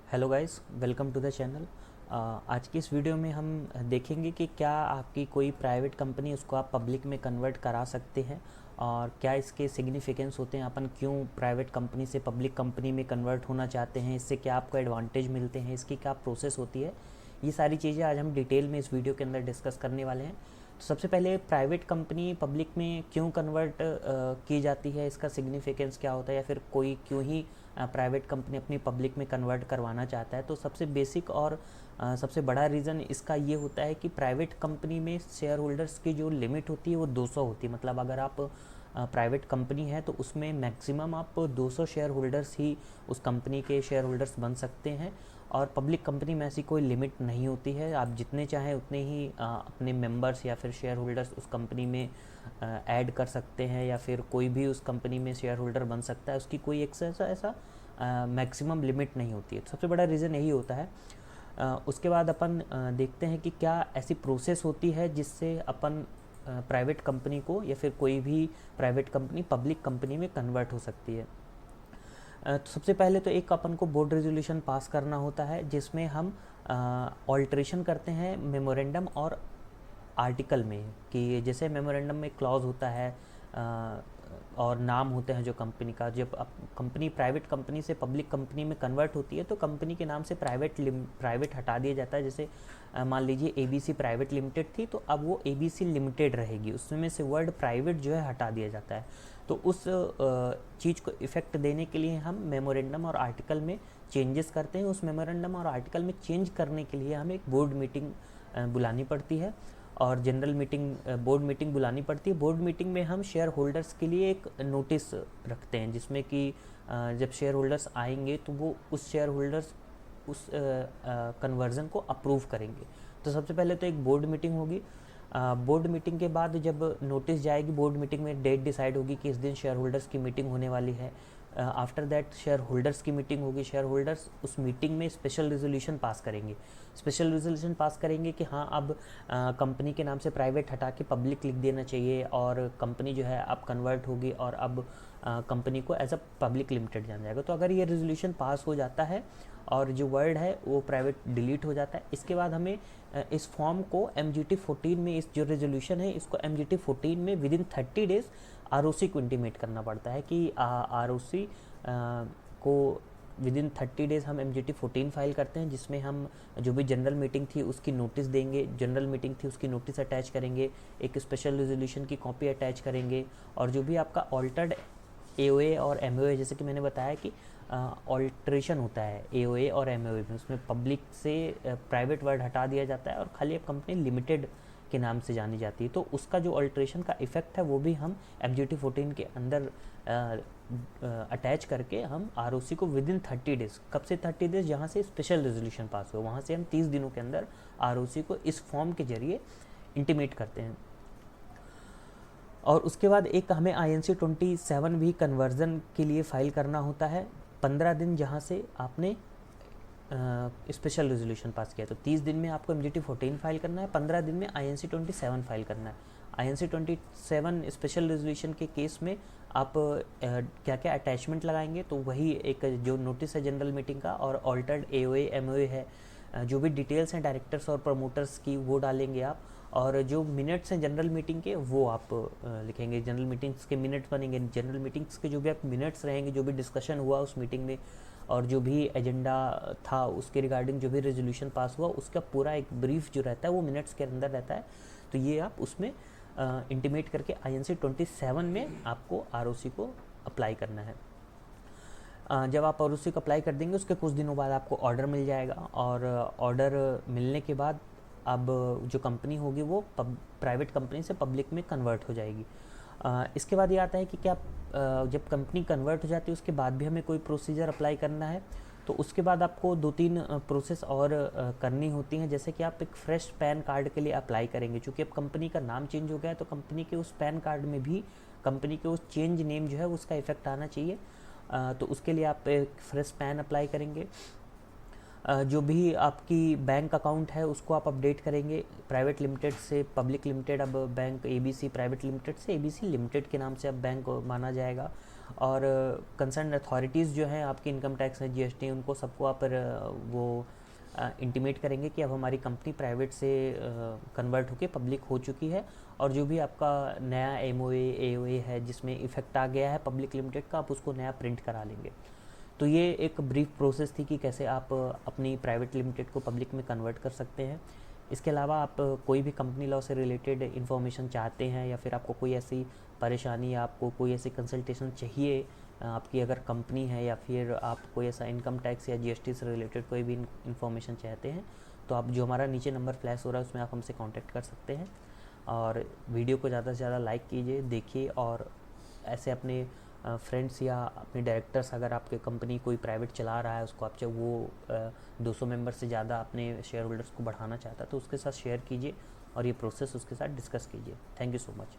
Hello guys, welcome to the channel. आज की इस वीडियो में हम देखेंगे कि क्या आपकी कोई प्राइवेट कंपनी उसको आप पब्लिक में कन्वर्ट करा सकते हैं और क्या इसके सिग्निफिकेंस होते हैं। अपन क्यों प्राइवेट कंपनी से पब्लिक कंपनी में कन्वर्ट होना चाहते हैं, इससे क्या आपको एडवांटेज मिलते हैं, इसकी क्या प्रोसेस होती है। ये सारी चीज़ें आज हम डिटेल में इस वीडियो के अंदर डिस्कस करने वाले हैं। तो सबसे पहले प्राइवेट कंपनी पब्लिक में क्यों कन्वर्ट की जाती है, इसका सिग्निफिकेंस क्या होता है, या फिर कोई क्यों ही प्राइवेट कंपनी अपनी पब्लिक में कन्वर्ट करवाना चाहता है। तो सबसे बेसिक और सबसे बड़ा रीज़न इसका ये होता है कि प्राइवेट कंपनी में शेयर होल्डर्स की जो लिमिट होती है वो 200 होती है। मतलब अगर आप प्राइवेट कंपनी है तो उसमें मैक्सिमम आप 200 शेयर होल्डर्स ही उस कंपनी के शेयर होल्डर्स बन सकते हैं। और पब्लिक कंपनी में ऐसी कोई लिमिट नहीं होती है, आप जितने चाहें उतने ही अपने मेंबर्स या फिर शेयर होल्डर्स उस कंपनी में ऐड कर सकते हैं, या फिर कोई भी उस कंपनी में शेयर होल्डर बन सकता है। उसकी कोई एक ऐसा मैक्सिमम लिमिट नहीं होती है। तो सबसे बड़ा रीज़न यही होता है। उसके बाद अपन देखते हैं कि क्या ऐसी प्रोसेस होती है जिससे अपन प्राइवेट कंपनी को या फिर कोई भी प्राइवेट कंपनी पब्लिक कंपनी में कन्वर्ट हो सकती है। तो सबसे पहले तो एक अपन को बोर्ड रेजोल्यूशन पास करना होता है, जिसमें हम ऑल्ट्रेशन करते हैं मेमोरेंडम और आर्टिकल में। कि जैसे मेमोरेंडम में क्लॉज होता है और नाम होते हैं जो कंपनी का। जब कंपनी प्राइवेट कंपनी से पब्लिक कंपनी में कन्वर्ट होती है तो कंपनी के नाम से प्राइवेट हटा दिया जाता है। जैसे मान लीजिए एबीसी प्राइवेट लिमिटेड थी, तो अब वो एबीसी लिमिटेड रहेगी, उसमें से वर्ड प्राइवेट जो है हटा दिया जाता है। तो उस चीज़ को इफ़ेक्ट देने के लिए हम मेमोरेंडम और आर्टिकल में चेंजेस करते हैं। उस मेमोरेंडम और आर्टिकल में चेंज करने के लिए हमें एक बोर्ड मीटिंग बुलानी पड़ती है और जनरल मीटिंग बोर्ड मीटिंग बुलानी पड़ती है। बोर्ड मीटिंग में हम शेयर होल्डर्स के लिए एक नोटिस रखते हैं, जिसमें कि जब शेयर होल्डर्स आएंगे तो वो उस शेयर होल्डर्स उस कन्वर्ज़न को अप्रूव करेंगे। तो सबसे पहले तो एक बोर्ड मीटिंग होगी। बोर्ड मीटिंग के बाद जब नोटिस जाएगी, बोर्ड मीटिंग में डेट डिसाइड होगी कि इस दिन शेयर होल्डर्स की मीटिंग होने वाली है। आफ्टर दैट शेयर होल्डर्स की मीटिंग होगी। शेयर होल्डर्स उस मीटिंग में स्पेशल रेजोल्यूशन पास करेंगे। स्पेशल रेजोल्यूशन पास करेंगे कि हाँ, अब कंपनी के नाम से प्राइवेट हटा के पब्लिक लिख देना चाहिए और कंपनी जो है अब कन्वर्ट होगी और अब कंपनी को एज अ पब्लिक लिमिटेड जाना जाएगा। तो अगर ये रेजोल्यूशन पास हो जाता है और जो वर्ड है वो प्राइवेट डिलीट हो जाता है, इसके बाद हमें इस फॉर्म को MGT 14 में, इस जो रेजोल्यूशन है इसको MGT 14 में विद इन 30 डेज ROC को इंटीमेट करना पड़ता है कि ROC को विद इन 30 डेज हम MGT 14 फाइल करते हैं, जिसमें हम जो भी जनरल मीटिंग थी उसकी नोटिस देंगे, जनरल मीटिंग थी उसकी नोटिस अटैच करेंगे, एक स्पेशल रेजोल्यूशन की कॉपी अटैच करेंगे, और जो भी आपका ऑल्टर्ड AOA और MOA, जैसे कि मैंने बताया कि ऑल्ट्रेशन होता है AOA और MOA में, उसमें पब्लिक से प्राइवेट वर्ड हटा दिया जाता है और खाली अब कंपनी लिमिटेड के नाम से जानी जाती है। तो उसका जो ऑल्ट्रेशन का इफेक्ट है वो भी हम MGT 14 के अंदर अटैच करके हम ROC को विद इन 30 डेज, कब से 30 डेज, जहाँ से स्पेशल रेजोल्यूशन पास हो वहाँ से हम 30 दिनों के अंदर ROC को इस फॉर्म के जरिए इंटीमेट करते हैं। और उसके बाद एक हमें INC 27 भी कन्वर्ज़न के लिए फ़ाइल करना होता है। 15 दिन जहाँ से आपने स्पेशल रेजोल्यूशन पास किया, तो 30 दिन में आपको MGT 14 फाइल करना है, 15 दिन में INC 27 फाइल करना है। INC 27 स्पेशल रेजोल्यूशन के केस में आप क्या क्या अटैचमेंट लगाएंगे, तो वही एक जो नोटिस है जनरल मीटिंग का और ऑल्टर्ड AOA MOA है, जो भी डिटेल्स हैं डायरेक्टर्स और प्रमोटर्स की वो डालेंगे आप, और जो मिनट्स हैं जनरल मीटिंग के वो आप लिखेंगे। जनरल मीटिंग्स के मिनट्स बनेंगे, जनरल मीटिंग्स के जो भी आप मिनट्स रहेंगे, जो भी डिस्कशन हुआ उस मीटिंग में और जो भी एजेंडा था उसके रिगार्डिंग जो भी रेजोल्यूशन पास हुआ उसका पूरा एक ब्रीफ जो रहता है वो मिनट्स के अंदर रहता है। तो ये आप उसमें इंटीमेट करके INC 27 में आपको ROC को अप्लाई करना है। जब आप ROC को अप्लाई कर देंगे उसके कुछ दिनों बाद आपको ऑर्डर मिल जाएगा, और ऑर्डर मिलने के बाद अब जो कंपनी होगी वो प्राइवेट कंपनी से पब्लिक में कन्वर्ट हो जाएगी। इसके बाद ये आता है कि क्या जब कंपनी कन्वर्ट हो जाती है उसके बाद भी हमें कोई प्रोसीजर अप्लाई करना है, तो उसके बाद आपको 2-3 प्रोसेस और करनी होती हैं। जैसे कि आप एक फ्रेश पैन कार्ड के लिए अप्लाई करेंगे, चूँकि अब कंपनी का नाम चेंज हो गया है तो कंपनी के उस पैन कार्ड में भी कंपनी के उस चेंज नेम जो है उसका इफेक्ट आना चाहिए। तो उसके लिए आप एक फ्रेश पैन अप्लाई करेंगे। जो भी आपकी बैंक अकाउंट है उसको आप अपडेट करेंगे, प्राइवेट लिमिटेड से पब्लिक लिमिटेड, अब बैंक ABC प्राइवेट लिमिटेड से ABC लिमिटेड के नाम से अब बैंक माना जाएगा। और कंसर्न अथॉरिटीज़ जो हैं आपकी इनकम टैक्स है, जीएसटी, उनको सबको आप वो इंटीमेट करेंगे कि अब हमारी कंपनी प्राइवेट से कन्वर्ट होकर पब्लिक हो चुकी है, और जो भी आपका नया एमओए एओए है जिसमें इफेक्ट आ गया है पब्लिक लिमिटेड का, आप उसको नया प्रिंट करा लेंगे। तो ये एक ब्रीफ प्रोसेस थी कि कैसे आप अपनी प्राइवेट लिमिटेड को पब्लिक में कन्वर्ट कर सकते हैं। इसके अलावा आप कोई भी कंपनी लॉ से रिलेटेड इन्फॉर्मेशन चाहते हैं, या फिर आपको कोई ऐसी परेशानी या आपको कोई ऐसी कंसल्टेशन चाहिए, आपकी अगर कंपनी है, या फिर आप कोई ऐसा इनकम टैक्स या जीएसटी से रिलेटेड कोई भी इन्फॉर्मेशन चाहते हैं, तो आप जो हमारा नीचे नंबर फ्लैश हो रहा है उसमें आप हमसे कांटेक्ट कर सकते हैं। और वीडियो को ज़्यादा से ज़्यादा लाइक कीजिए, देखिए, और ऐसे अपने फ्रेंड्स या अपने डायरेक्टर्स, अगर आपके कंपनी कोई प्राइवेट चला रहा है उसको आप चाहे वो 200 मेंबर से ज़्यादा अपने शेयर होल्डर्स को बढ़ाना चाहता है तो उसके साथ शेयर कीजिए और ये प्रोसेस उसके साथ डिस्कस कीजिए। Thank you so much.